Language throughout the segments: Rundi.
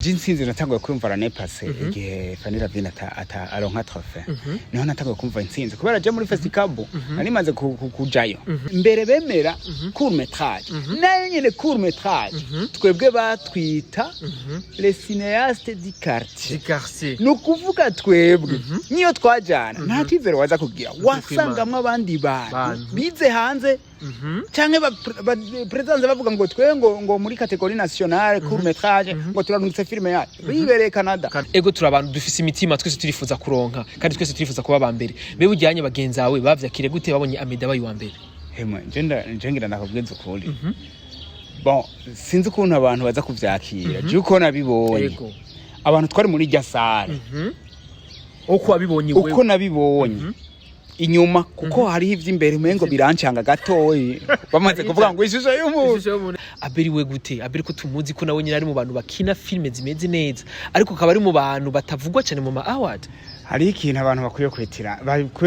Jinsinzi natanguye kumva rane passe igihe Fanira Vina ataronka trophée niho natanguye kumva intsinzi kubera je muri festival nari maze kujayo mbere bemera court métrage nayo nyene court métrage twebwe batwita les cinéastes du quartier no kuvuga twebwe niyo twajana nta kizere waza kugira wasangamwe abandi bantu bize hanze canke president bavuga ngo twe ngo muri catégorie nationale court métrage ngo turarungitse filme yacu bibereye Canada ego turabantu dufise imitima twese turifuza kuronka kandi twese turifuza kuba bambere bebe ujyanye bagenzawe bavyakire gute babonye Amedé abaye wa mbere hemwe ngira nakubwiza ukuri bon sinzi ukuntu abantu baza kuvyakira je uko nabibonye abantu twari muri rya sare uko wabibonye wewe uko nabibonye inyuma kuko hari ivy'imbere umengo birancanga gatoyi bamaze kuvuga ngo ishusho y'umuntu Abel we gute Abel ko tumuzi ko nawe nyine ari mu bantu bakina filme zimeze neza ariko akaba ari mu bantu batavugwa cyane mu ma award hari ikintu abantu bakwiye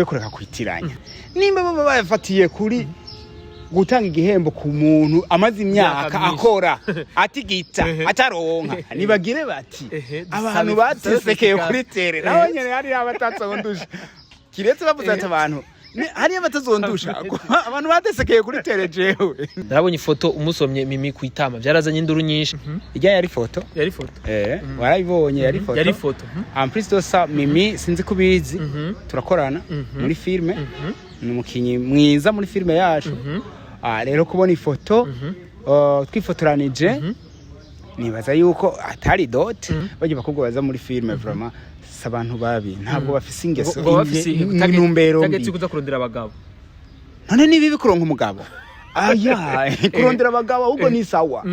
kureka kwitiranya nimba baba bayafatiye kuri gutanga igihembo ku muntu amaze imyaka akora atigita ataronka nibagire bati abantu batesekeye kuri tere naho nyene hari abatatsondusha kiretse bavuze ati abantu hari abatazondusha abantu batesekeye kuri tere jewe narabonye ifoto umusomye Mimi kwitama byarazanye induru nyinshi ijya yari foto warayibonye yari foto en plus de ça Mimi sinzi kubizi turakorana muri filme n'umukinyi mwiza muri filme yacu rero kubona ifoto twifotoranije nibaza yuko atari dot baje bakubwo baza muri filme vraiment abantu babi ntabwo bafise ingeso intumbero tagetse kuza kurondera abagabo none ni bibi kuronka umugabo kurondera abagabo ahubwo ni sawa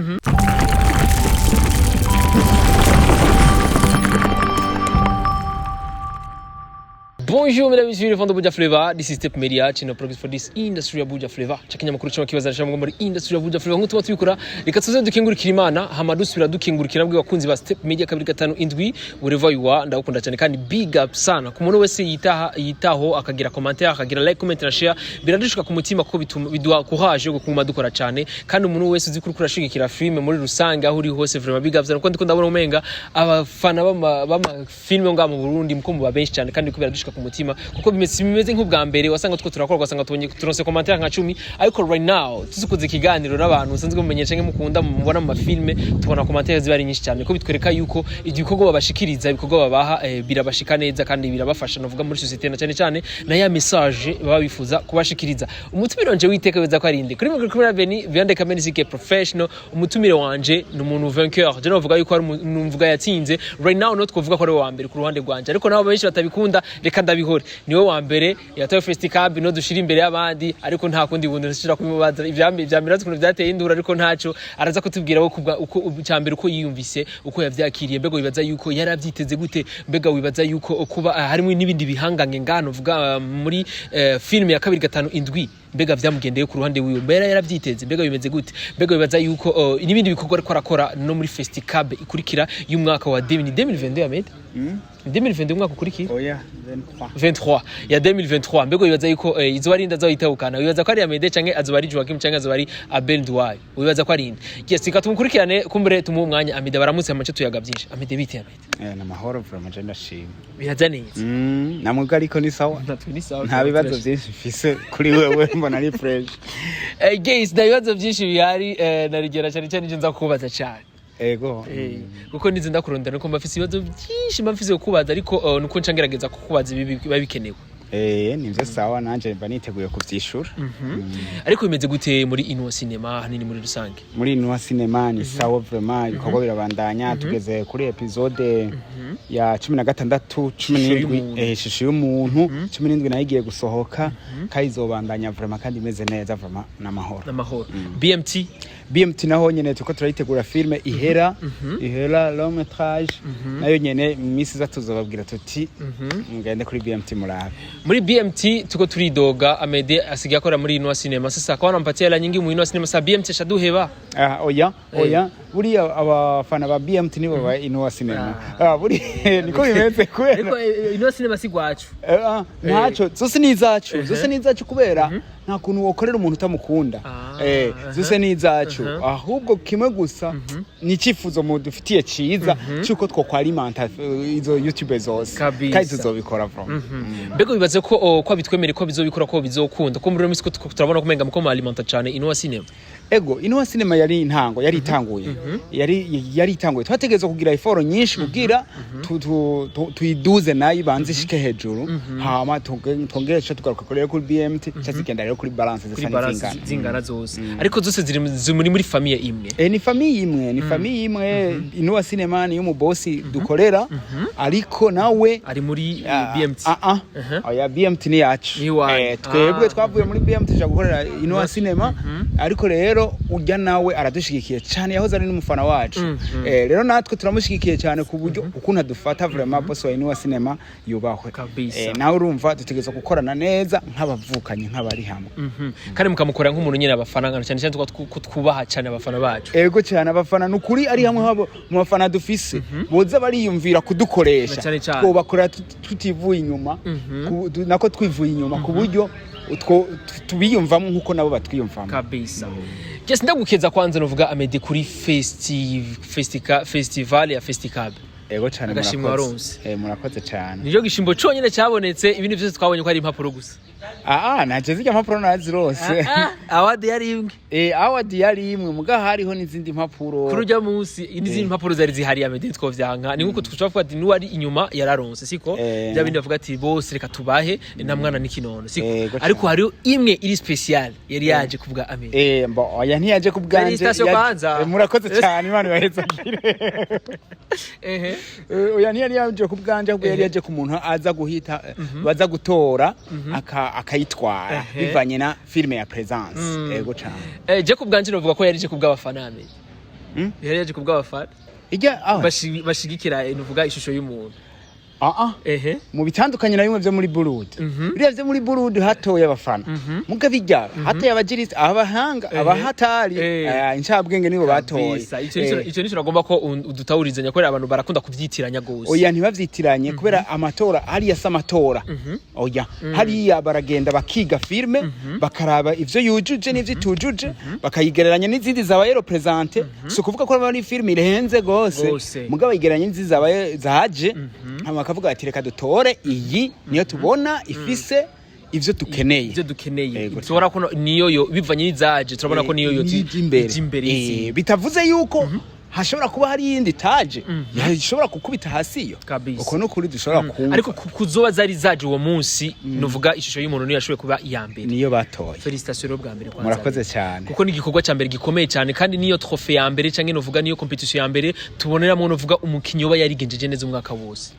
Bonjour mesdames et messieurs, les fans de Abuja Flavor. This is Step Media, channel progress for this industry Abuja Flavor. Chakenya makuru cyo kibaza cyangwa muri industry Abuja Flavor nk'utuma tubikora reka tuze dukingurikira Imana hamadusubira dukingurikira bwe bakunzi ba Step Media 257 wherever you are ndagukunda cyane kandi big up sana ku muntu wese yitaho akagira commentaire akagira like comment na share biradushuka ku mutima ko biduha courage yo kuma dukora cyane kandi umuntu wese uzi kuri ashigikira filme muri rusange aho uri hose vraiment big up sana ko ndikunda ndabona umenga abafana bama filme nga mu Burundi muko mu babenshi cyane kandi ko biradushuka mutima kuko bimeze nk'ubwa mbere wasanga two turakora wasanga turonse commentaire nka 10 ariko right now tuzukuze ikiganiro n'abantu usanzwe mumenyesha nke mukunda mubona mu mafilme tubona commentaire zibari nyinshi cyane ko bitwereka yuko igikorwa babashikiriza ibikorwa babaha birabashika neza kandi birabafasha novuga muri societe na cyane na ya message baba bifuza kubashikiriza umutumire wanje witeka weza ko arinde kuri muguru kumira Beni Viande Kamenisike professional umutumire wanje ni umuntu vainqueur je novuga yuko ari numvuga yatsinze right now no twovuga ko ari wa mbere ku ruhande rwanje ariko nabo benshi batabikunda reka ndabihore niwe wa mbere yataye festival no dushira imbere y'abandi ariko nta kundi bundi nshira kubibaza ivyamirazo kuno byateye indura ariko ntaco araza kutubwira uko cyambere uko yiyumvise uko yavyakiriye mbego bibaza yuko yaravyiteze gute mbega wibaza yuko kuba harimo n'ibindi bihangange ngano vuga muri film ya 257 mbega vyamugendeye ku ruhande wiwe mbera yaravyiteze mbega bimeze gute mbega bibaza yuko n'ibindi bikorwa ariko arakora no muri festival ikurikira y'umwaka wa 2022 Amedé 2022 umwaka ukurikira oya 23 ya 2023 mbego bibaza yuko izo warinda zawitahukana wibaza ko ari Amedé canke azoba ari Joachim canke azoba ari Abel Duwaye wibaza ko ari inde yes ikatumukurikirane kumbere tumuha umwanya Amedé baramutse amace tuyaga byinshi Amedé bite Amedé na mahoro vraiment je ndashima biraza neza namwe ariko ni sawa nta bibazo byinshi mfise kuri wewe mbona ari fresh guys ndabibazo byinshi bihari narigera cyane nje nza kubaza cyane ego kuko nize ndakurondera nuko mbafise ibibazo byinshi mbafise kubaza ariko nuko ncangerageza kukubaza babikenewe nivyo sawa nanje mba niteguye kuvyishura ariko bimeze gute muri Inwa Cinema hanini muri rusange muri Inwa Cinema ni sawa vraiment ibikorwa birabandanya tugeze kuri episode ya 16 17 ishusho y'umuntu 17 nayigiye gusohoka kayizobandanya vraiment kandi imeze neza vraiment namahoro BMT naho nyene tuko turayitegura filme ihera long métrage nayo nyene misi zatuzobabwira tuti ngende kuri BMT murabe muri BMT tuko turidoga Amedé asigaye akora muri Inwa Cinema sasa kwa nampatia la nyingi mu Inwa Cinema sa BMT shaduheba oya buri abafana ba BMT nibo ba Inwa Cinema buri niko bimeze kwera ariko Inwa Cinema si gwacu ntaco zose nizacu kubera nta kuntu wokorera umuntu utamukunda zose ni izacu ahubwo kimwe gusa ni icyifuzo mu dufitiye ciza cyuko two kwalimenta izo YouTube zose kandi tuzobikora from mbego bibaze ko bitwemere ko bizobikora ko bizokunda ko muri no misiko turabona kumenga muko alimenta cyane Inuwa Cinema ego Inuwa Cinema yari itanguye yari itanguye twategezwe kugira iforo nyinshi kugira tuyiduze nayo banze shike hejuru hama tongere cyo tugaruka kuri BMT cyazigenda rero kuri balance zingana zose ariko zose ziri muri famille imwe ni famille imwe Inuwa Cinema ni mu boss dukorera ariko nawe ari muri BMT oya BMT ni yacu twebwe twavuye muri BMT cyo gukorera Inuwa Cinema ariko rero ujya nawe aradushigikiye cyane yahoze ari n'umufana wacu rero natwe turamushigikiye cyane ku buryo ukuntu adufata vraiment boss wa Inuwa Cinema yubahwe nawe urumva dutegeza gukorana neza nk'abavukanye nk'abari hamwe kandi mukamukora nk'umuntu nyine abafana cyane cyane twubaha cyane abafana bacu ego cyane abafana nukuri ari hamwe habo mu bafana dufise boza bariyumvira kudukoresha twobakora tutivuye inyuma nako twivuye inyuma ku buryo tubiyumvamo nkuko nabo batwiyumvamo kabisa. Just ndagukeza kwanza novuga Amedé kuri festival ya Festicab. Ego cyane murakoze cyane. Niyo gishimbo cyonyine cyabonetse ibindi byose twabonye ko ari impapuro gusa. Naje zijya impapuro nazirose. Award yari imwe. Award yari imwe muga hariho n'izindi impapuro. Kurujya munsi n'izindi impapuro zari zihari Amedé twovyanka. Ni nkuko twavuga ati nuwari inyuma yararonse siko. Bya bindi bavuga ati bose reka tubahe na mwana n'ikinono siko. Ariko hariho imwe iri special yari yaje kuvuga Amedé. Oya ntiyaje kubwanje. Murakoze cyane Imana baheza gire. Oya ntiyari yaje kubwanje ahubwo yari yaje ku muntu aza guhita baza gutora akayitwara bivanye na filme ya presence ego cyane je kubwanje novuga ko yari je kubw'abafana Amedé yari yaje kubw'abafana bashigikira novuga ishusho y'umuntu mu bitandukanye na bimwe byo muri Burundi biriya byo muri Burundi hatoye abafana muga bijya hatoye abajirisi abahanga abahatari incabwenge nibo batoye icyo nico nagomba ko udutawurizanya ko abantu barakunda kuvyitiranya gose oya ntibavyitiranye kubera amatora ari yasa amatora oya hariya baragenda bakiga filme bakaraba ivyo yujuje n'ivyo itujuje bakayigereranya n'izindi zabaye represente so kuvuga ko ari filme irenze gose muga bayigereranya n'izindi zabaye zaje akavuga ati reka dutore iyi niyo tubona ifise ivyo dukeneye tubona ko niyo bivanye n'izaje turabona ko niyo imbere bitavuze yuko hashobora kuba hari yindi taje yashobora kukubita hasi yo uko no kuri dushobora kuba ariko kuzoba zari zaje uwo munsi novuga ishusho y'umuntu niyo yashoboye kuba iyambere niyo batoye felicitation bwa mbere kwanza murakoze cyane kuko ni igikorwa cya mbere gikomeye cyane kandi niyo trophée ya mbere cyangwa novuga niyo competition ya mbere tuboneramo novuga umukinyi oba yarigenjeje neza umwaka wose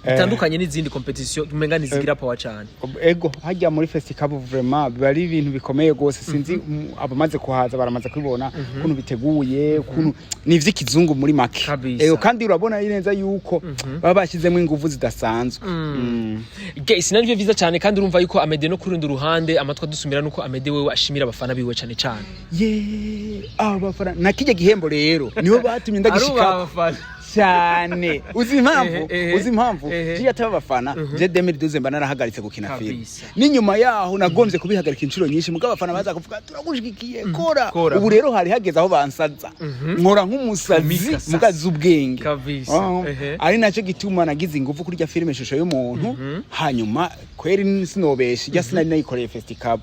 bitandukanye n'izindi competition tumenga nizigira power cyane ego hajya muri Festicab vraiment bari ibintu bikomeye gose sinzi abamaze kuhaza baramaze kubibona kuntu biteguye kuntu nivy'ikizungu muri make ego kandi urabona neza yuko baba bashyizemo ingufu zidasanzwe guys navyo viza cyane kandi urumva yuko Amedé no kurundi ruhande amatwa dusumira nuko Amedé wewe ashimira abafana biwe cyane cyane abafana nakijya gihembo rero niho batumye ndagishika cyane uzi impamvu je yataba abafana je 2012 mba narahagaritse gukina film n'inyuma yaho nagombye kubihagarika inshuro nyinshi mugabo abafana baza kuvuga turagushigikiye kora ubu rero hari hageze aho bansaza nkora nk'umusazi mugaza ubwenge ari nacyo gituma nagize ingufu kuri ya film ishusho y'umuntu hanyuma kweri sinobeshe ya sinari nayikoreye Festicab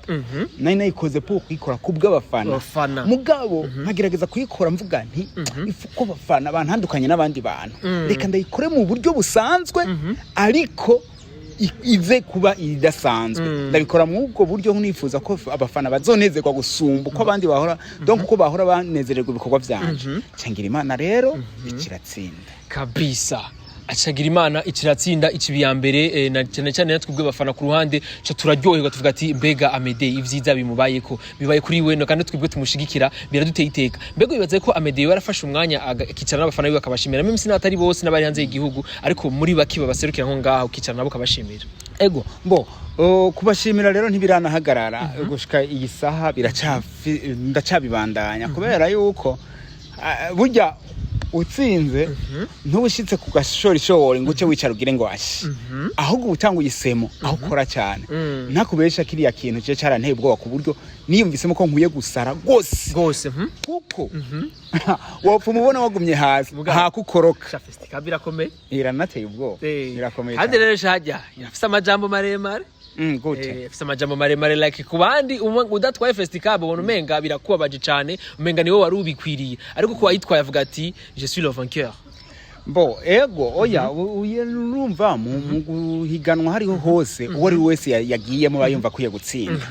nari nayikoze po kwikora kubw'abafana mugabo nkagerageza kuyikora mvuga nti ifuko abafana bantandukanye n'abandi bantu reka ndayikore mu buryo busanzwe ariko ize kuba idasanzwe ndabikora mu ubwo buryo nkunifuza ko abafana bazonezerwa gusumba uko abandi bahora donc uko bahora banezererwa ibikorwa byanje cyangira Imana rero ikiratsinda kabisa acagira Imana ikiratsinda ikibiya mbere na cyane cyane natwebwe bafana ku ruhande cyo turaryoherwa tuvuga ati mbega Amedé ivyiza bimubayeko bibaye kuri we no kandi twebwe tumushigikira biraduteye iteka mbega bibaze ko Amedé yarafashe umwanya akicara n'abafana biwe akabashimira même sina atari bose n'abari hanze y'igihugu ariko muri baki babaserukira nko ngaho ukicara nabo kabashimira ego kubashimira rero ntibiranahagarara gushika iyi saha ndacabibandanya kubera yuko burya utsinze ntubushitse ku gashorishori ngo uce wicara ugire ngo ashi ahubwo utanga uyisemo aho ukora cyane ntakubesha kiriya kintu cyo caranteye ubwoba ku buryo niyumvisemo ko nkwiye gusara gose kuko wopfa umubona wagumye hasi hakukoroka festika birakomeye iranateye ubwoba birakomeye kandi rero shajya yafise amajambo maremare gute afise amajambo maremare like kubandi udatwaye festikabo ubona umenga birakubabaje cyane umenga niwe wari ubikwiriye ariko ko wayitwaye avuga ati je suis le vainqueur. Bo ego oya urumva mu guhiganwa hariho hose uwo ari wese yagiyemo bayumva kwiye gutsinda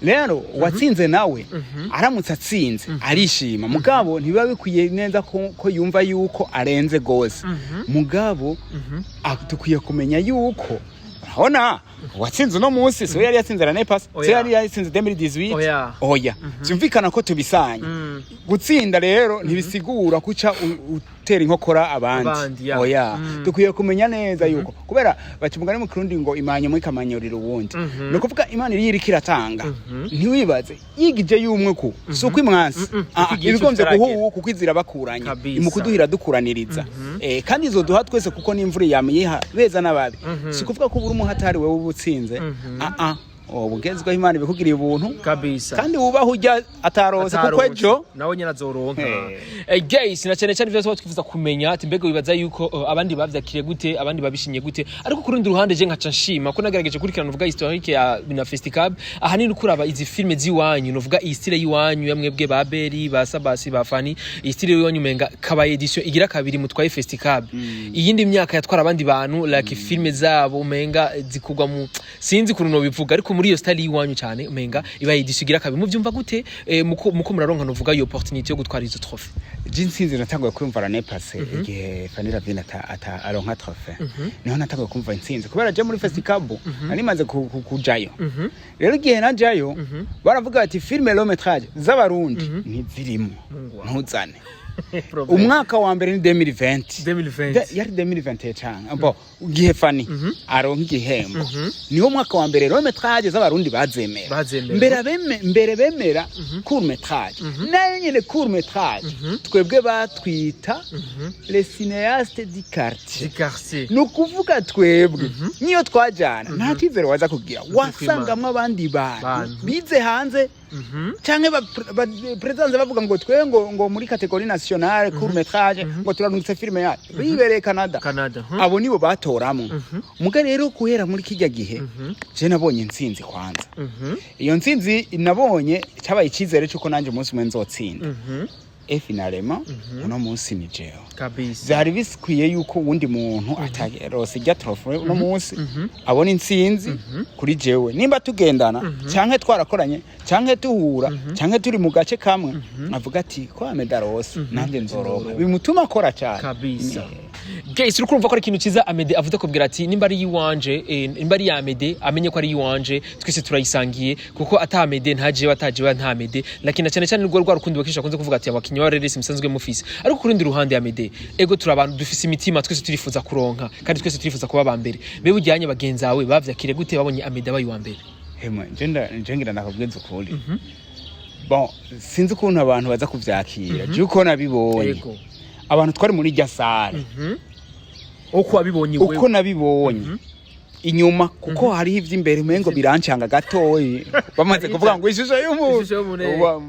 rero watsinze nawe aramutse atsinze arishima mugabo ntibiba bikwiye neza ko yumva yuko arenze gose mugabo tukwiye kumenya yuko urabona watsinze no munsi so yari yatsinze la nepasa so yari yatsinze 2018 oya byumvikana ko tubisanye gutsinda rero ntibisigura kuca utera inkokora abandi oya dukwiye kumenya neza yuko kubera bakimugana mu Kirundi ngo imanye muri kamanyorira ubundi no kuvuga imana iri kiratanga ntiwibaze yigije yumwe ku suko imwansi ibigombye guhuwa kuko izira bakuranya imukuduhira dukuraniriza kandi izo duha twese kuko n'imvura yamiyeha beza nababi sikuvuga ko buri umuhatari wewe ubutsinze ubugezweho imana ibikugiriye ubuntu kabisa kandi wubaho ujya ataronse kuko ejo nawe nyina zoronka guys na cyane cyane byo twifuza kumenya ati mbega wibaza yuko abandi bavyakiriye gute abandi babishinye gute ariko kurundi ruhande je nkaca nshima ko nagerageje kurikirana uvuga historique ya bina festival ahanini kuraba izi filme ziwanyu nuvuga iyi style yiwanyu yamwebwe ba Abel ba Sabasi ba Fani iyi style yiwanyu menga kaba edition igira kabiri mutwaye festival iyindi myaka yatwara abandi bantu like filme zabo menga zikugwa mu sinzi kuruno bivuga ariko muri iyo style yiwanyu cyane umenga iba yidishigira kabi mu byumva gute muko muraronka novuga iyo opportunity yo gutwara izo trophy jinsinzi natanguye kumva la nepase igihe Fanira Vina ataronka trophy niho natanguye kumva intsinzi kubera je muri festival nari maze kujayo rero igihe najayo baravuga ati filme long métrage z'abarundi ntizirimo ntuzane umwaka wa mbere ni 2020 yari 2020 cyane bo gihe Fani aronka igihembo niho mwaka wa mbere long métrage z'abarundi bazemera mbere bemera court métrage nayo nyene court métrage twebwe batwita les cinéastes du quartier no kuvuga twebwe niyo twajana nta kizero waza kugira wasangamwe abandi bantu bize hanze cyangwa president bavuga ngo twe ngo muri categorie nationale court métrage ngo turarungitse filme yacu bibereye Canada abo nibo batoramo muga rero kuhera muri kijya gihe je nabonye intsinzi kwanza iyo ntsinzi nabonye cyabaye ikizere cyuko nanje umunsi umwe nzotsinda finalement uno munsi ni jeo kabisa zari biskwiye yuko wundi muntu atagerose ijya trophy uno munsi abona intsinzi kuri jewe nimba tugendana cyanke twarakoranye cyanke tuhura cyanke turi mu gace kamwe avuga ati ko amedarose nande nzoroka bimutuma akora cyane kabisa guys uri kumva ko ari ikintu kiza Amedé avuze kubwira ati nimba ari yiwanje nimba ari Amedé amenye ko ari yiwanje twese turayisangiye kuko ata Amedé ntaje wataje nta Amedé lakini cyane cyane rwo rukundo bakisha kunze kuvuga ati abakinyi wa reresi musanzwe mufise ariko kurundi ruhande Amedé ego turabantu dufise imitima twese turifuza kuronka kandi twese turifuza kuba bambere be bujyanye bagenzawe bavyakire gute babonye Amedé abayi wa mbere hemwe ngira nakubwiza ukuri bon sinzi ukuntu abantu baza kuvyakira je uko nabibonye abantu twari muri rya sare uko abibonye wewe uko nabibonye inyuma kuko hari ivy'imbere mengo birancanga gatoyi bamaze kuvuga ngo ishusho y'umuntu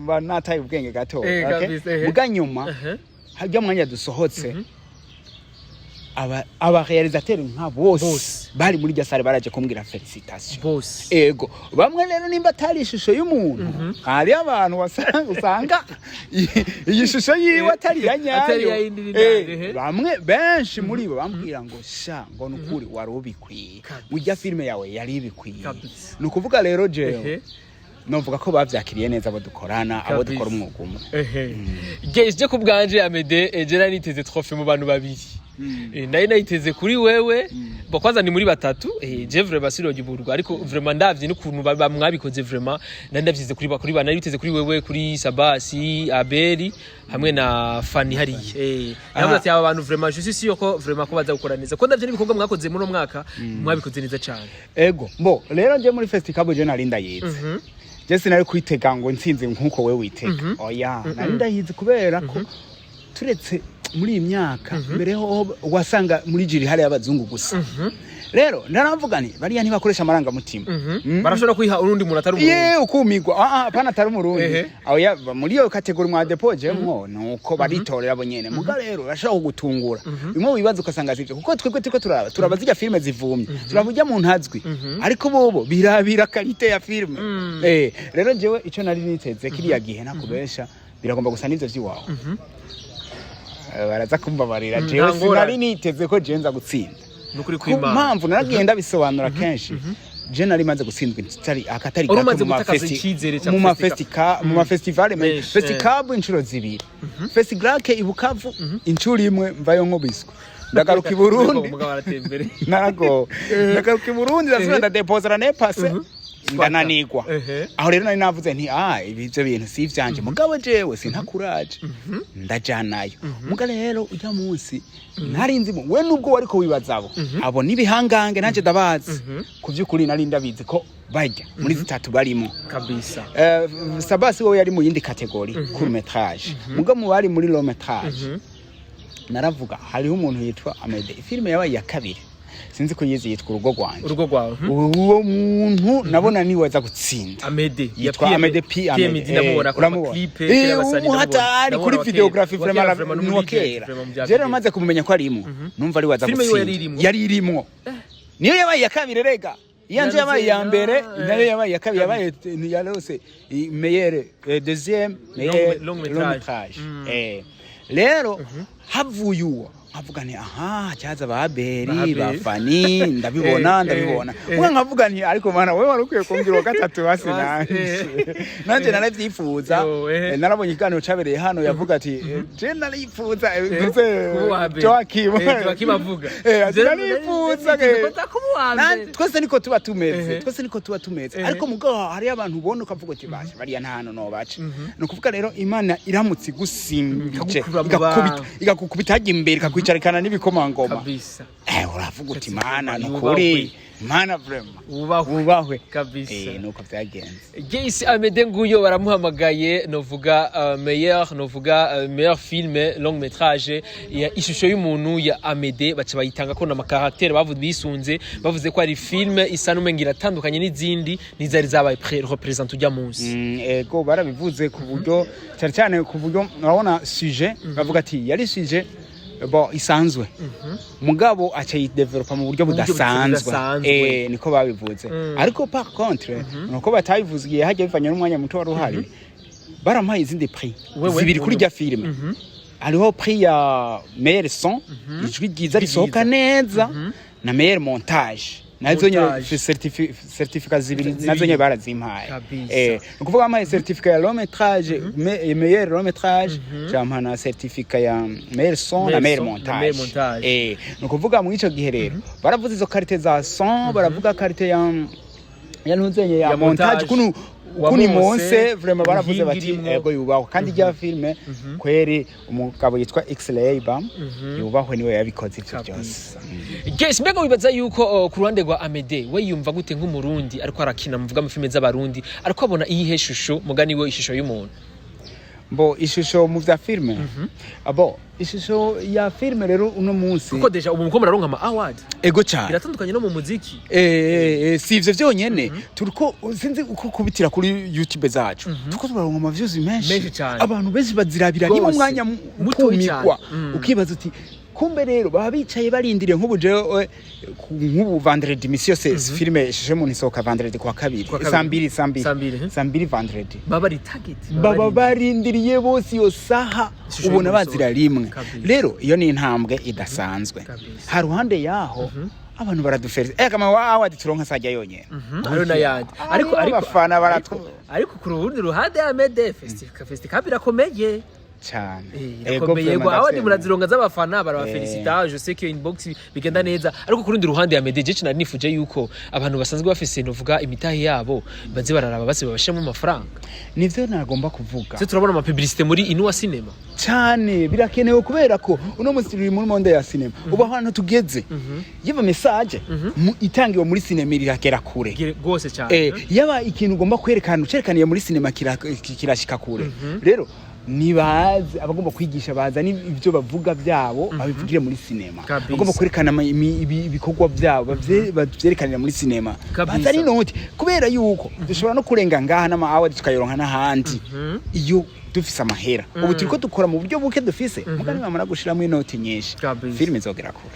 banataye ubwenge gatoyi buga nyuma hajya mwanya dusohotse aba réalisateur nka bose bari muri rya sare baraje kumbwira felicitation ego bamwe rero nimba atari ishusho y'umuntu hari abantu usanga iyi shusho yiwe atari yanyayo bamwe benshi muri bo bambwira ngo sha ngo nukuri warubikwiye ujya filme yawe yari ibikwiye nukuvuga rero je novuga ko bavyakiriye neza abo dukorana abo dukora umwuga umwe guys je kubwanje Amedé je niteze trophy mu bantu babiri nayo nayiteze kuri wewe bakwaza ni muri batatu je vraiment basiroje uburwa ariko vraiment ndavye n'ukuntu bamwabikoze vraiment ndavyize kuri bana biteze kuri wewe kuri Sabasi Abel hamwe na Fani hariye navuze ati aba bantu vraiment je suis sûr ko vraiment ko baza gukora neza ko ndavye n'ibikorwa mwakoze muri mwaka mwabikoze neza cyane ego bo rero nje muri festival je narinda yize Jesse nari kwitega ngo ntsinze nkuko we witega oya nari ndahize kubera ko turetse muri iyi myaka mbere ho wasanga muri jiri hari abazungu gusa rero ndanavuga nti bariya ntibakoresha amaranga mutima barashobora kwiha urundi muntu atari umurundi ukumigwa pana atari umurundi aho muri iyo kategori mwa depoje mwo nuko baritorera bo nyene muga rero bashaka kugutungura bimwe bibazo ukasanga sivyo kuko twebwe tiko turaba zijya filme zivumye turabujya mu ntazwi ariko bobo birabira kalite ya filme rero jewe ico nari niteze kiriya gihe nakubesha biragomba gusa n'ivyo vyiwawe baraza kumbabarira jewe sinari niteze ko jenza gutsinda nukuri kwimana impamvu naragenda bisobanura kenshi je nari maze gutsindwa akatari gato mu mafestival festival inshuro zibiri festival ibukavu inshuro imwe mvayo nkobiswa ndagaruka i Burundi ndagaruka i Burundi ndasubira deposer ne passe ndananigwa aho rero nari navuze nti ibyo bintu si ivyanje mugabo jewe sintakuraje ndajanayo muga rero ujya munsi nari nzimo we nubwo wariko wibazabo abo nibihangange nanje ndabazi kuvyukuri nari ndabizi ko bajya muri zitatu barimo kabisa Sabasi we yari mu yindi kategori court métrage muga mu bari muri long métrage naravuga hariho umuntu yitwa Amedé filime yabaye ya kabiri sinzi ko yizi yitwa urugo rwawe uwo muntu nabona ni waza gutsinda Amedé yitwa Amedé ndamubona ku clip y'abasani hatari kuri videography vraiment nuwakera je maze kumenya ko arimo numva ari waza gutsinda yari irimo niyo yabaye ya kabiri rega yanje yabaye ya mbere nayo yabaye ya kabiri yabaye yarose meilleur deuxième meilleur long métrage rero havuye uwo avuga nti cyaza ba Abel bafani ndabibona uwe nkavuga nti ariko mana wewe warukwiye kumbwira wa gatatu basi nanje naravyifuza narabonye iganiro cabereye hano yavuga ati je narifuza Joakim avuga narifuza twese niko tuba tumeze ariko mugabo hari abantu ubona ukavuga ati bashe bariya nta hano no bace nukuvuga rero Imana iramutse gusimbije igakukubita hajya imbere kwicarikana n'ibikomangoma kabisa uravuga uti mana nukuri mana vraiment ubahwe kabisa nuko byagenze Gesi Amedé nguyo baramuhamagaye novuga meilleur film long métrage ya ishusho y'umuntu ya Amedé baca bayitanga ko na makaraktere bisunze bavuze ko ari film isa n'umengira atandukanye n'izindi nizari zabaye represent ujya munsi ego barabivuze ku buryo cyane ku buryo urabona sujet bavuga ati yari sujet isanzwe mugabo acha yidevelopa mu buryo budasanzwe niko babivuze ariko par contre nuko batabivuziye hajya bivanye n'umwanya muto wari uhari barampaye izindi prix zibiri kuri rya filme hariho prix ya meilleur son ijwi ryiza risohoka neza na meilleur montage nazo nye certificat zibiri nazo nye barazimpaye ukuvuga amaye certificat ya long métrage meilleur long métrage jamana certificat ya meilleur son na meilleur montage nukuvuga mu ico gihe rero baravuze izo qualité za son baravuga qualité ya ntuzenye ya montage kuni monse vraiment baravuze bati ego yubaho kandi rya filme kweri umugabo yitwa X-Ray yubahwe niwe yabikoze ivyo byose Gesi mbega wibaza yuko ku ruhande rwa Amedé we yumva gute nk'umurundi ariko arakina muvuga mu filme z'abarundi ariko abona iyi shusho mugani we ishusho y'umuntu ishusho mu vya filme ishusho ya filme rero uno munsi kuko deja ubu mukomera ronka ama award ego cyane biratandukanye no mu muziki si ivyo byonyene turiko sinzi uko kubitira kuri YouTube zacu tuko turaronka ama views menshi abantu benshi bazirabira niba umwanya mutumikwa ukibaza uti kumbe rero baba bicaye barindiriye nk'ubu vendredi misi yose filime ishusho y'umuntu isohoka vendredi kwa kabiri sambiri vendredi baba barindiriye bose iyo saha ubona bazira rimwe rero iyo ni intambwe idasanzwe ha ruhande yaho abantu baradufereza kama awadi turonka sajya yonyene haro na yandi ariko abafana ariko ku rundi ruhande ya Amedé festival birakomeye cyane yego awadi murazironga z'abafana barabafelicita je sais que inbox bigenda neza ariko kurundi ruhande ya Amedé je nifuje yuko abantu basanzwe bafise novuga imitahe yabo baze bararaba base babashemo amafaranga nivyo nagomba kuvuga se turabona ama publicité muri Inua Cinema cyane birakenewe kubera ko uno musiri muri monde ya cinema uba hano tugeze yiba message itangiwe muri cinema irakera kure gose cyane yaba ikintu ugomba kwerekana ucerekaniye muri cinema kirashika kure rero nibaze abagomba kwigisha baza n'ivyo bavuga byabo babivugire muri sinema bagomba kwerekana ibikorwa byabo bavyerekanira muri sinema baza n'inoti kubera yuko dushobora no kurenga ngaha n'ama award tukayoronka n'ahandi iyo dufise amahera ubu turiko dukora mu buryo buke dufise mugani bamara gushiramo inoti nyinshi filime izogera kure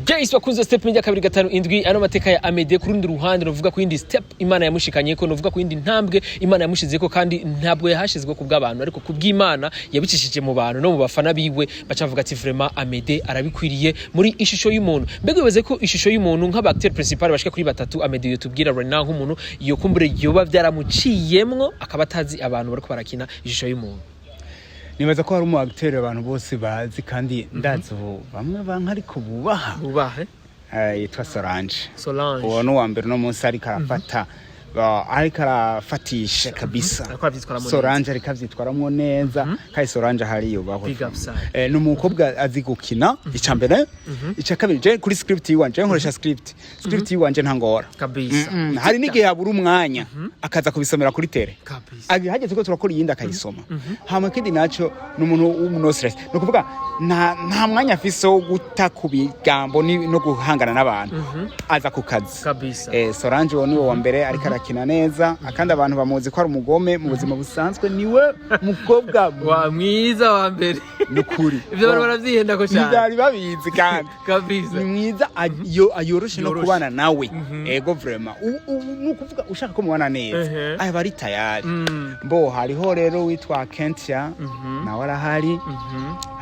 guys bakunze step media 257 ano mateka ya Amedé ku rundi ruhande novuga ko indi step Imana yamushikanyeko novuga ko indi ntambwe Imana yamushizeko kandi ntabwo yahashizwe ku bw'abantu ariko ku bw'Imana yabicishije mu bantu no mu bafana biwe bacavuga ati vraiment Amedé arabikwiriye muri ishusho y'umuntu mbega bibaze ko ishusho y'umuntu nk'abacteur principal bashika kuri batatu Amedé yotubwira right now nk'umuntu iyo kumbure yoba byaramuciyemwo akaba atazi abantu bariko barakina ishusho y'umuntu nibaza ko hari umu acteur abantu bose bazi kandi ndazi ubu bamwe banka ariko bubaha yitwa Solange uwo no wa mbere no munsi ari karafata ariko arafatisha kabisa Solange ariko avyitwaramwo neza kandi Solange hari yubaho no mukobwa azi gukina icambere ica kabiri je kuri script yiwanje nkoresha script yiwanje ntangora kabisa hari n'igihe yabura umwanya akaza kubisomera kuri tele hageze ko turakora iyindi akayisoma hama kindi naco n'umuntu w'umunostres no kuvuga nta mwanya afise wo guta kubigambo no guhangana n'abantu aza ku kazi kabisa Solange wo niwe wa mbere ariko arakina neza akandi abantu bamuzi ko ari umugome mu buzima busanzwe niwe mukobwa wa mwiza wa mbere nukuri ivyo bari baravyihenda ko cyane ndari babizi kandi kabisa ni mwiza ayoroshe no kubana nawe ego vraiment nukuvuga ushaka ko mubana neza aya bari tayari mbo hariho rero witwa Kentia nawe arahari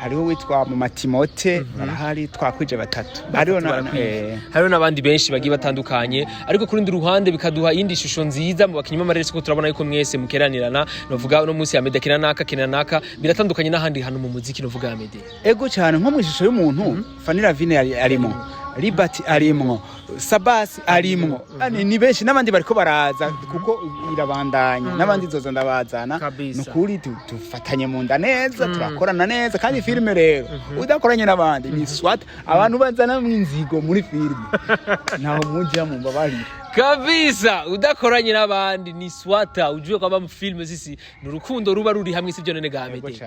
hariho witwa mu Matimote arahari twakwije batatu hariho n'abandi benshi bagiye batandukanye ariko kuri ndi ruhande bikaduha indi shusho nziza mu bakinyima marere ko turabona yuko mwese mukeranirana novuga no munsi ya Amedé kina naka biratandukanye n'ahandi hano mu muziki novuga Amedé ego cyane nko mu ishusho y'umuntu Fanny Ravine arimo Liberty arimwo Sabasi arimwo ni benshi n'abandi bariko baraza kuko irabandanya n'abandi zozo ndabazana nukuri tufatanye mu nda neza turakorana neza kandi filime rero udakoranye n'abandi ni swat abantu bazana mu inzigo muri filime naho mujya mu mbabari kabisa udakoranye n'abandi ni swata ujue kwamba mu filime sisi nurukundo ruba ruri hamwe sivyo none ga Amedé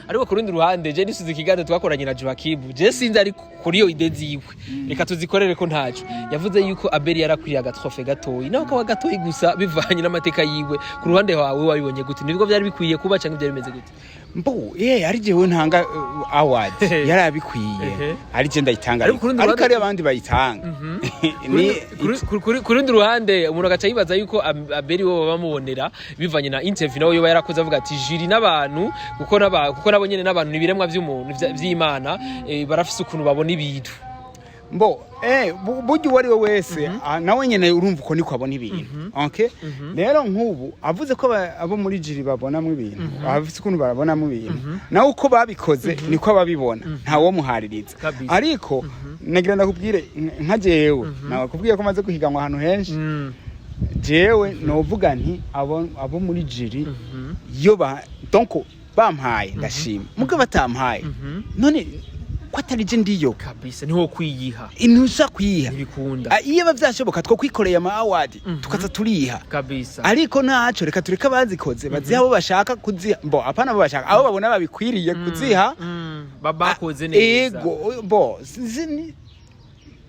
ariko ku rundi ruhande je nisuze ikiganiro twakoranye na Joakim je sinzi ari kuri yo ide ziwe reka tuzikorere ko ntaco yavuze yuko Abel yarakuriye agatrofe gatoyi naho kawa gatoyi gusa bivanye n'amateka yiwe ku ruhande wawe wabibonye gute nibwo byari bikwiye kuba cyangwa byari bimeze gute mbo ari jewe ntanga award yarabikwiye ari je ndayitanga ariko ari abandi bayitanga ni kuri rundi ruhande umuntu agaca yibaza yuko Abel wo bamubonera bivanye na interview nawe yoba yarakoze avuga ati jiri n'abantu kuko nabo nyene n'abantu nibiremwa by'umuntu vy'Imana barafise ukuntu babona ibintu mbo buryo wari we wese nawe nyene urumva uko niko abona ibintu okay rero nk'ubu avuze ko abo muri jiri babonamo ibintu bafise ukuntu barabonamo ibintu nawe uko babikoze niko ababibona ntawo muhaririza ariko nagira ndakubwire nka jewe nakubwiye ko maze guhiganwa ahantu henshi jewe novuga nti abo muri jiri yo donc bampaye ndashima muko batampaye none ko atari je ndiyo kabisa niho kwiyiha inusha kwiyiha bikunda iyo bavyashoboka two kwikoreye ama award tukaza turiha kabisa ariko naco reka tureka bazikoze baziha abo bashaka kuziha mbo apana abo bashaka abo babona babikwiriye kuziha babakoze neza ego bo zini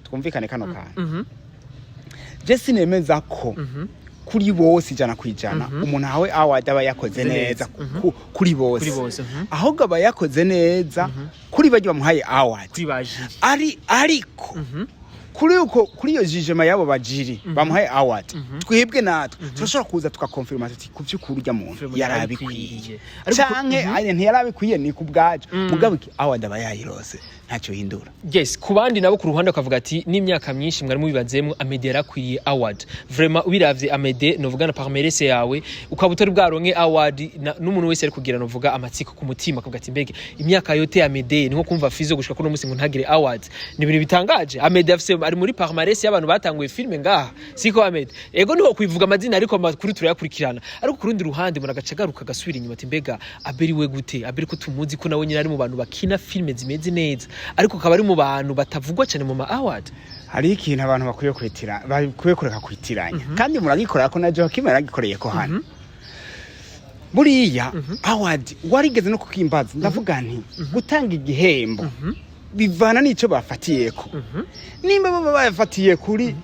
twumvikane kano kana je sinemeza ko kuri bose ijana kwijana umuntu hawe award aba yakoze neza kuri bose ahubwo aba yakoze neza kuri baje bamuhaye award ariko kuri iyo jijema yabo bajiri bamuhaye award twebwe natwe turashobora kuza tukakonfirma tuti kuvyukuri urya muntu yarabikwiye canke ntiyarabikwiye ni kubwaje mugabo award aba yayirose ntacyo hindura yes kubandi nabo ku ruhande akavuga ati n'imyaka myinshi mwari mubibazemo Amedé yarakwiye award vraiment ubiravye Amedé novuga na parmerese yawe ukabutori bwaronke award n'umuntu wese ari kugira novuga amatsiko ku mutima akavuga ati mbege imyaka yote Amedé ni nko kumva fizo gushika kuno musi ngo ntagire award ni ibintu bitangaje Amedé afise ari muri parmerese y'abantu batanguye filme ngaha siko Amedé ego niho kwivuga amazina ariko makuru turayakurikirana ariko ku rundi ruhande muri agacagaruka gasubira inyuma ati mbega Abel we gute Abel ko tumuzi ko nawe nyine ari mu bantu bakina filme zimeze neza ariko akaba ari mu bantu batavugwa cyane mu ma award hari ikintu abantu bakwiye kureka kwitiranya kandi muragikorera ko na Joakim yaragikoreye ko hano buriya award warigeze no kukimbaza ndavuga nti gutanga igihembo bivana n'ico bafatiyeko nimba baba bayafatiye kuri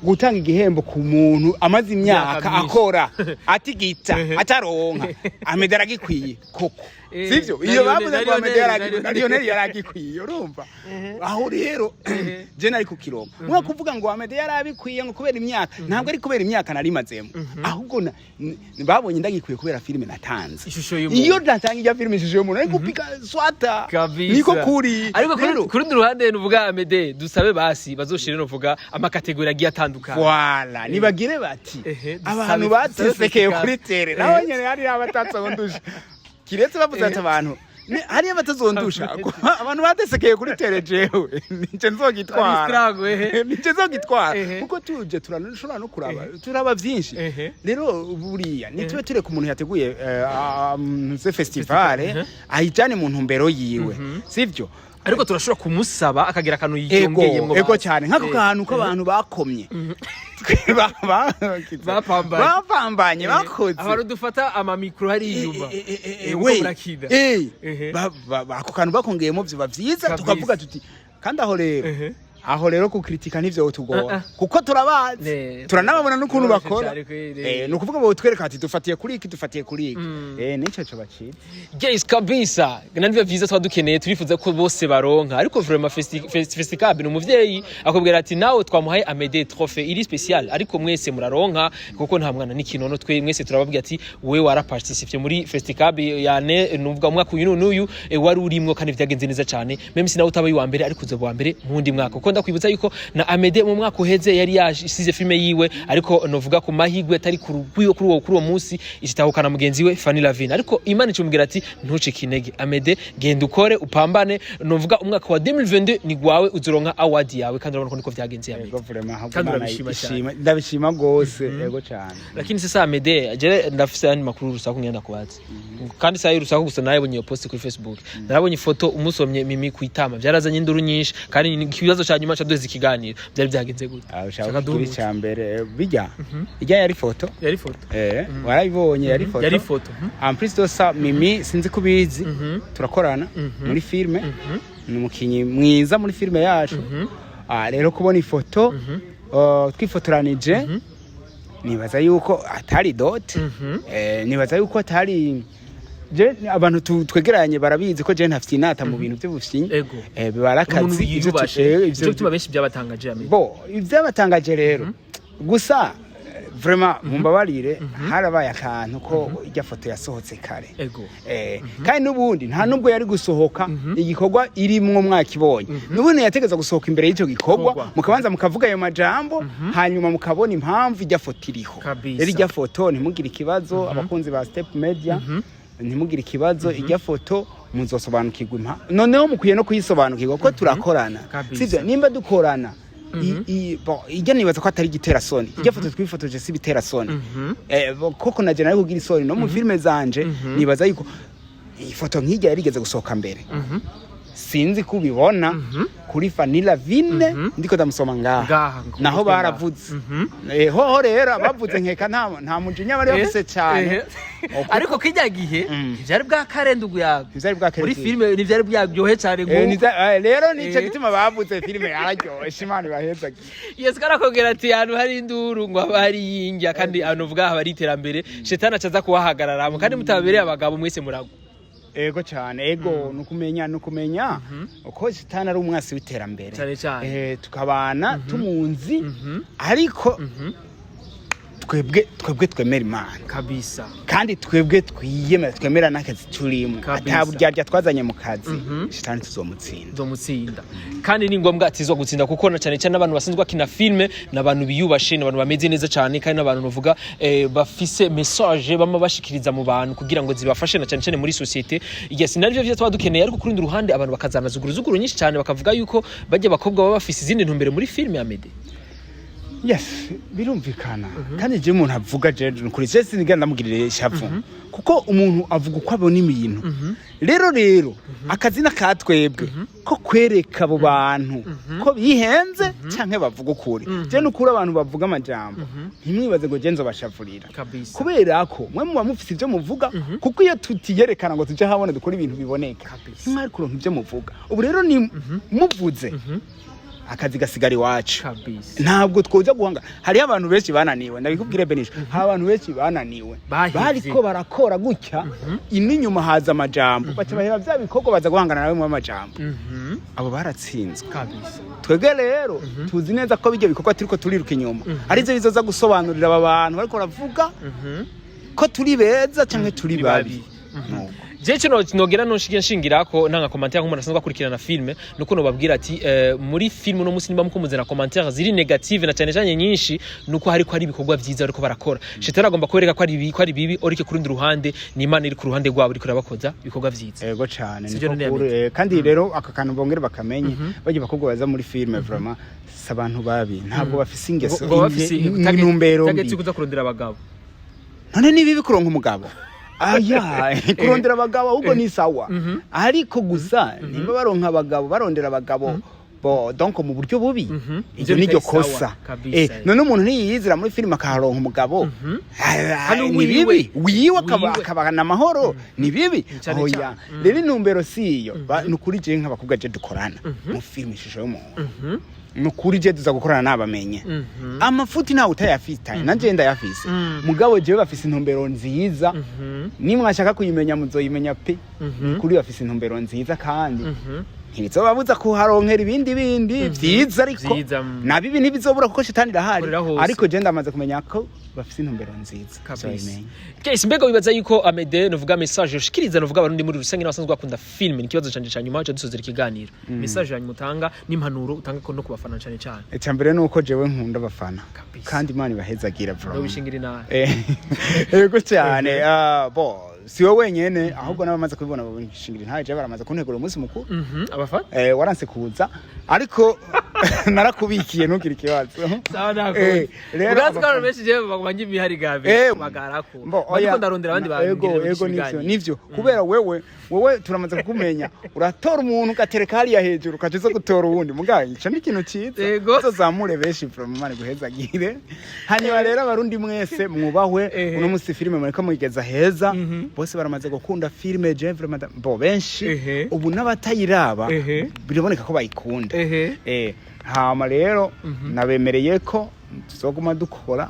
gutanga igihembo ku muntu amaze imyaka akora atigita ataronka Amedé aragikwiye koko sivyo iyo bavuze ko Amedé yaragikwiye urumva aho rero je nari kukironka mwa kuvuga ngo Amedé yarabikwiye ngo kubera imyaka ntabwo ari kubera imyaka nari mazemo ahubwo babonye ndagikwiye kubera filime natanze iyo natanga ya filime ishusho y'umuntu ari gupika swata niko kuri ariko kuri ruhande nuvuga Amedé dusabe basi bazoshire novuga amakategori agiye atandukanye voilà nibagire bati abantu batesekeye kuri tere naho nyene hari abatatsa bondusha kiretse bavuze ati abantu hari abatazondusha abantu batesekeye kuri tere jewe nice nzogitwara kuko tuje turashobora no turaba byinshi rero buriya nitwe tureka umuntu yateguye ze festival ayijane mu ntumbero yiwe sivyo ariko turashobora kumusaba akagira akantu yiyongeyemo ego cyane nkako kantu k'abantu bakomye bapambanye bakoze abantu dufata ama micro hari inyuma ako kantu bakongeyemo byo bavyiza tukavuga tuti kandi aho rero kukritika nivyo tugora kuko turabazi turanababona n'ukuntu bakora nukuvuga bo twereka ati dufatiye kuri iki nico cyo bacira guys kabisa nandivyo vyiza twadukeneye turifuza ko bose baronka ariko vraiment festival no muvyeyi akobwera ati nawe twamuhaye Amedé trophée iri special ariko mwese muraronka kuko nta mwana n'ikinono twe mwese turababwira ati we wara participer muri festival yane nuvuga mwaka uyu n'uyu wari urimwo kandi vyagenze neza cyane même si nawe utabaye wa mbere ariko uzoba wa mbere mundi mwaka ndakwibutsa yuko na Amedé mu mwaka uheze yari yasize filme yiwe ariko novuga ku mahigwe atari kuri uwo munsi ishitahukana mugenzi we Fanny Lavine ariko Imana icumubwira ati ntucike intege Amedé genda ukore upambane novuga umwaka wa 2022 ni gwawe uzoronka award yawe kandi urabona ko niko vyagenze Amedé ndabishima gose yego cyane lakini sasa Amedé je ndafise andi makuru rusaku ngenda kubaza kandi sayi rusaku gusa naye bonye post kuri Facebook narabonye ifoto umusomye Mimi kuitama byarazanye induru nyinshi kandi ikibazo cyanyuma chadoze ikiganiro byari byagenze gute ushaka kuri cyambere bijya yari foto warayibonye yari foto ampristosa Mimi sinzi kubizi turakorana muri filme n'umukinyi mwiza muri filme yacu rero kubona ifoto twifotoranije nibaza yuko atari dot nibaza yuko atari je abantu twegeranye barabizi ko je ntafite inata mu bintu by'ubufyinyi bibarakazi ivyo bituma benshi byabatangaje ibyabatangaje rero gusa vraiment mumbabarire harabaye akantu ko ijya foto yasohotse kare kandi nubundi nta nubwo yari gusohoka igikorwa irimwo mwakibonye nubundi yategeza gusohoka imbere y'icyo gikorwa mukabanza mukavuga ayo majambo hanyuma mukabona impamvu ijya foto iriho rero ijya foto ntimugire ikibazo abakunzi ba Step Media ntimugire ikibazo ijya foto muzosobanukirwa impa noneho mukwiye no kuyisobanukirwa ko turakorana sivyo nimba dukorana ijya nibaza ko atari gitera soni ijya foto twifotoje si bitera soni koko naje nari kugira isoni no mu filme zanje nibaza yuko iyi foto nk'ijya yarigeze gusohoka mbere sinzi kubibona kuri Fanny Lavine ndiko ndamusoma ngaha naho baravuze hoho rero bavuze nkeka nta mujinya bari bafise cyane ariko kijya gihe byari bwa karendugu yawe muri filme ni byari byaryohe cyane rero nico gituma bavuze filme yararyoshye Imana baheza yes karakogera ati hano hari induru ngo abari yinjya kandi anovuga abari iterambere shetani acaza kubahagarara kandi mutabereye abagabo mwese murago ego cyane nukumenya uko sitana ari umwasi w'iterambere tukabana tumunzi ariko twebwe twemera Imana kabisa kandi twebwe twemera n'akazi turimo ataburyarya twazanye mu kazi shitani tuzomutsinda kandi ni ngombwa atizwa gutsinda kuko na cyane cyane abantu basanzwe bakina filme n'abantu biyubashe n'abantu bameze neza cyane kandi n'abantu bavuga bafise message bama bashikiriza mu bantu kugira ngo zibafashe na cyane cyane muri societe yes narivyo byo twadukeneye ariko kuri ruhande abantu bakazana zuguru nyinshi cyane bakavuga yuko bajye bakobwa baba bafise izindi ntumbere muri filme Amedé yes birumvikana kandi je umuntu avuga je kuri je sinigenda ndamugirire shavu kuko umuntu avuga uko abona ibintu rero akazina katwebwe ko kwereka abo bantu ko bihenze canke bavuga ukuri je nukuri abantu bavuga amajambo ntimwibaze ngo je nzobashavurira kubera ko mwe muba mufite ivyo muvuga kuko iyo tutiyerekana ngo tuje habone dukora ibintu biboneka mwari kuronka ivyo muvuga ubu rero ni muvuze akazi gasigara iwacu ntabwo twoja guhanga hari abantu benshi bananiwe ndabikubwire Benisha hari abantu benshi bananiwe bariko barakora gutya inyuma haza amajambo bacabahera bya bikoko baza guhangana nawe mu amajambo abo baratsinzwe twege rero tuzi neza ko bijye bikoko turiko turiruka inyuma ari zo bizoza gusobanurira aba bantu bariko baravuga ko turi beza canke turi babi je kino nogera nshingirako nanga commentaire nk'umuntu asanzwe akurikirana filme nuko no babwira ati muri film no musi nimba mukomuzana commentaire ziri negative na cyane nyinshi nuko hariko hari ibikorwa vyiza ariko barakora shetera agomba kubereka ko ari bibi orike kurundi ruhande ni Imana iri ku ruhande rwabo iri kurabakoza ibikorwa vyiza yego cyane niko kandi rero akakantu bongere bakamenye baje bakobwa baza muri filme vraiment sabantu babi ntabwo bafise ingeso intumbero tagetse kuza kurondera abagabo none ni bibi kuronka umugabo kurondera abagabo ahubwo ni sawa ariko gusa nimba baronka abagabo barondera abagabo donc mu buryo bubi ibyo niryo kosa none umuntu ntiyizira muri filime akaronka umugabo ni bibi wiwe akabana amahoro ni bibi oya rero intumbero siyo nukuri je nk'abakobwa je dukorana mu filime ishusho y'umuntu nukuri je tuza gukorana nabamenye amafuti ntawe utayafite nanje ndayafise mugabo je bafise intumbero nziza nimwashaka kuyimenya muzoyimenya pe kuri bafise intumbero nziza kandi ntibizobabuza kuharonkera ibindi vyiza ariko nabibi ntibizobura kuko shitani irahari ariko je ndamaze kumenya ko bafise intumbero nziza case mbega wibaza yuko Amedé novuga message ushikiriza novuga abarundi muri rusange n'abasanzwe bakunda film ni kibazo canje cyanyuma cyo dusozera ikiganiro message yanyu mutanga n'impanuro utanga ko no kubafana cyane cyambere nuko jewe nkunda abafana kandi Imana ibahezagira vraiment no bishingira ina yego cyane siwe wenyene ahubwo nabamaze kubibona babishingira ntaje baramaze kuntegura umunsi mukuru abafana waranse kuza ariko narakubikiye ntukiri kibazo sawa nako urazi ko benshi je bagumanye imihari gabe bagarako ariko ndarondera abandi bantu yego nivyo kubera wewe turamaze kukumenya uratora umuntu ugatereka hariya hejuru ukaje gutora uwundi mugaye ico ni ikintu ciza tuzamure benshi vraiment Imana guhezagire hanyuma rero abarundi mwese mwubahwe uno musi filime mureka muyigeza heza bose baramaze gukunda filime je vraiment benshi ubu n'abatayiraba biraboneka ko bayikunda hama rero nabemereye ko tuzoguma dukora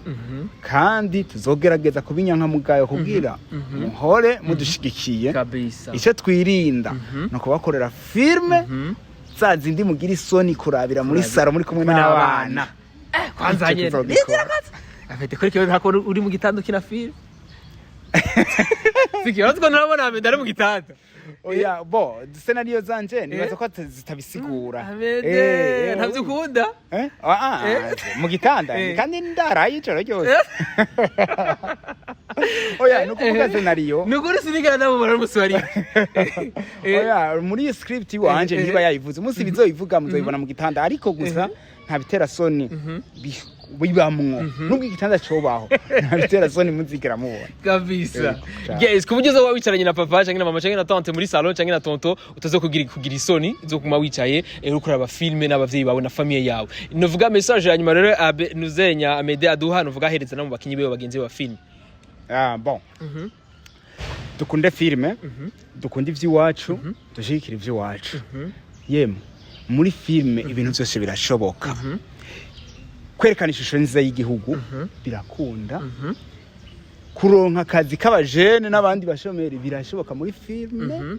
kandi tuzogerageza kubinyanka mugayo kubwira muhore mudushigikiye icyo twirinda no kubakorera filme zazindi mugira isoni kurabira muri saro muri kumwe n'abana kwanza nyene afite kuri kiyo ntako uri mu gitando kina filme sikiyo twa nabona Amedé ari mu gitanda oya scenario zanje nibaza ko zitabisigura Amedé ntabyo ukunda mu gitanda kandi ndaraye icoro cyose oya nukuvuga scenario nukuri sinigana nabo baramuswari oya muri script wanje ntiba yayivuze umunsi bizoyivuga muzoyibona mu gitanda ariko gusa nta bitera soni bibamwo nubwo igitanda cobaho ntabitera soni muzigera mubona kabisa guys kubugize wa wicaranye na papa cyangwa na mama cyangwa na tante muri salon cyangwa na tonto utazo kugira isoni zo kuma wicaye urukora aba filme n'abavyeyi bawe na famille yawe novuga message yanyuma rero nuzenya Amedé aduha novuga hereza na mu bakinyi bewe bagenzi ba filme dukunde filme dukunde ivy'iwacu dushikira ivy'iwacu yemwe muri filme ibintu byose birashoboka kwerekana ishusho nziza y'igihugu birakunda kuronka akazi k'abajene n'abandi bashomeri birashoboka muri filme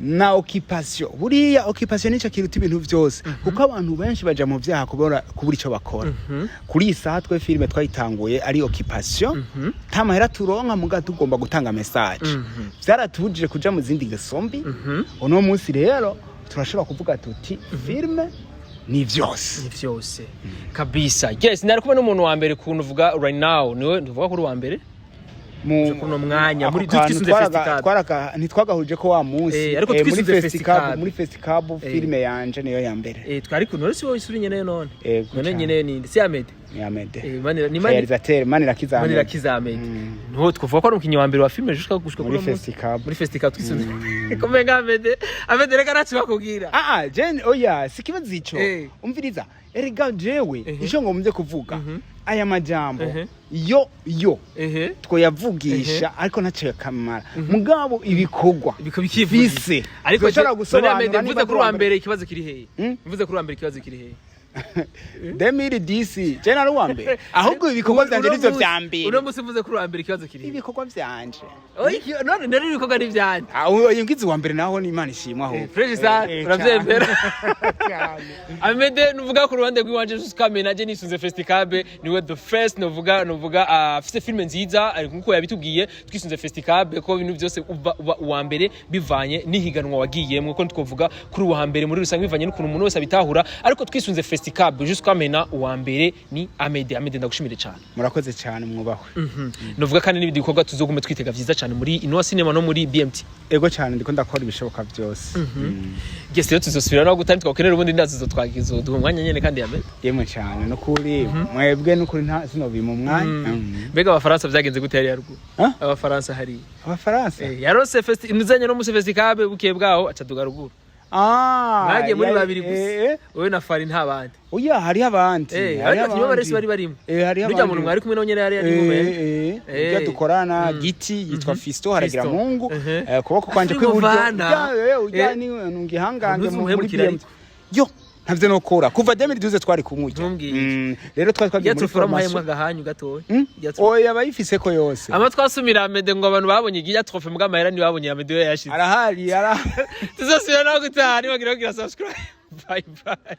na occupation buriya occupation nico kiruta ibintu byose kuko abantu benshi baja mu vyaha kubura ico bakora kuri isaha twe filme twayitanguye ari occupation tamahera turonka muga tugomba gutanga message vyaratubujije kuja mu zindi ngesombi uno munsi rero turashobora kuvuga tuti filme ni vyose kabisa yes nari kumwe n'umuntu wa mbere kuntu uvuga right now niwe nduvuga kuri wa mbere kuno mwanya muri twisunze festival ntitwagahuje ko wa munsi ariko twisunze festival muri festival filme yanje niyo ya mbere twari kuno rero si wowe isuri nyene none nyene ni si Amedé Amedé ni réalisateur Manirakiza Amedé no twovuga ko ari umukinyi wa mbere wa filme jusqu'à gushika muri festival twisunze komenga Amedé reka natsi bakubwira Jen oya sikibazo ico umviriza erega jewe ico ngomvye kuvuga aya majambo yo twoyavugisha ariko ntaciye kamara mugabo ibikorwa bise ariko cyara gusobanura mvuze kuri wa mbere ikibazo kiri hehe mvuze kuri wa mbere ikibazo kiri hehe 2010 je nari wa mbere ahubwo ibikorwa byanje nivyo vya mbere uno musi mvuze kuri wa mbere ikibazo kiri ibikorwa byanje none nari ibikorwa ni vyanje yingize wa mbere naho ni Imana ishimwa aho fresh sa uravyemera Amedé nuvuga ku ruhande rw'iwanje jusqu'à je nisunze festival niwe the first novuga afite filme nziza ariko nkuko yabitubwiye twisunze festival ko ibintu byose uwa mbere bivanye nihiganwa wagiyemwe ko twovuga kuri uwa mbere muri rusange bivanye n'ukuntu umuntu wese abitahura ariko twisunze festival jusqu'à uwa mbere ni Amedé ndagushimire cyane murakoze cyane mwubahwe novuga kandi n'ibindi bikorwa tuzogume twitega vyiza cyane muri Inwa Cinema no muri BMT ego cyane ndiko ndakora ibishoboka byose gese yo tuzosubira no gutari twakenera ubundi ndazo twagizo duha umwanya nyene kandi Amedé yemwe cyane no kuri mwebwe no kuri nta sinobi mu mwanya mbega abafaransa byagenze gute yari yaruguru abafaransa hari abafaransa yarose imizanye no mu festival bukiye bwaho aca dugaruguru mwagiye muri babiri gusa wowe na Fari nta bandi oya hari abandi ariko nibo baresi bari barimo burya muntu mwari kumwe nonyene yari ya dukorana giti yitwa Fisto haragira Mungu kuboko kwanje kw'iburyo ujya ni ngihangange muri BM yo ntavye no kora kuva 2012 twari kumujya rero twagiye muri formation agahanyu gatoya oya bayifise ko yose ama twasumira Amedé ngo abantu babonye igiya trophy muga mahera ni babonye Amedé yashize arahari tuzosubira no gutaha ni bagira subscribe bye bye